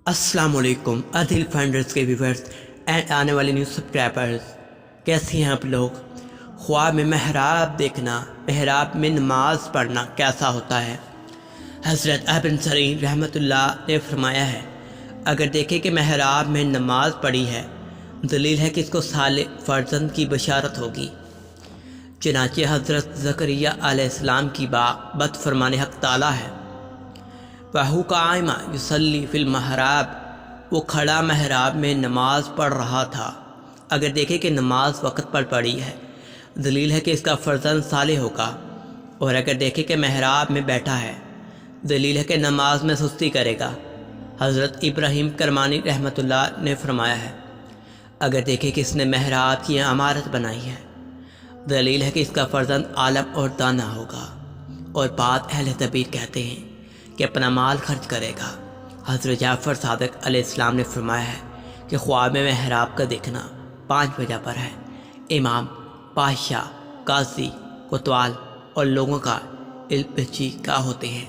السلام علیکم عادل فائنڈرز کے ویورز اینڈ آنے والے نیو سبسکرائبرز، کیسے ہیں آپ لوگ؟ خواب میں محراب دیکھنا، محراب میں نماز پڑھنا کیسا ہوتا ہے؟ حضرت ابن سیرین رحمۃ اللہ نے فرمایا ہے، اگر دیکھے کہ محراب میں نماز پڑھی ہے، دلیل ہے کہ اس کو صالح فرزند کی بشارت ہوگی۔ چنانچہ حضرت زکریہ علیہ السلام کی بات فرمان حق تعالیٰ ہے، وَهُوَ قَائِمٌ يُصَلِّي فِي الْمِحْرَابِ، وہ کھڑا محراب میں نماز پڑھ رہا تھا۔ اگر دیکھے کہ نماز وقت پر پڑھی ہے، دلیل ہے کہ اس کا فرزند صالح ہوگا۔ اور اگر دیکھے کہ محراب میں بیٹھا ہے، دلیل ہے کہ نماز میں سستی کرے گا۔ حضرت ابراہیم کرمانی رحمۃ اللہ نے فرمایا ہے، اگر دیکھے کہ اس نے محراب کی عمارت بنائی ہے، دلیل ہے کہ اس کا فرزند عالم اور دانا ہوگا۔ اور بعض اہل تفسیر کہتے ہیں کہ اپنا مال خرچ کرے گا۔ حضرت جعفر صادق علیہ السلام نے فرمایا ہے کہ خواب میں محراب کا دیکھنا 5 وجہ پر ہے: امام، بادشاہ، قاضی، کوتوال اور لوگوں کا علم پیچی کا ہوتے ہیں۔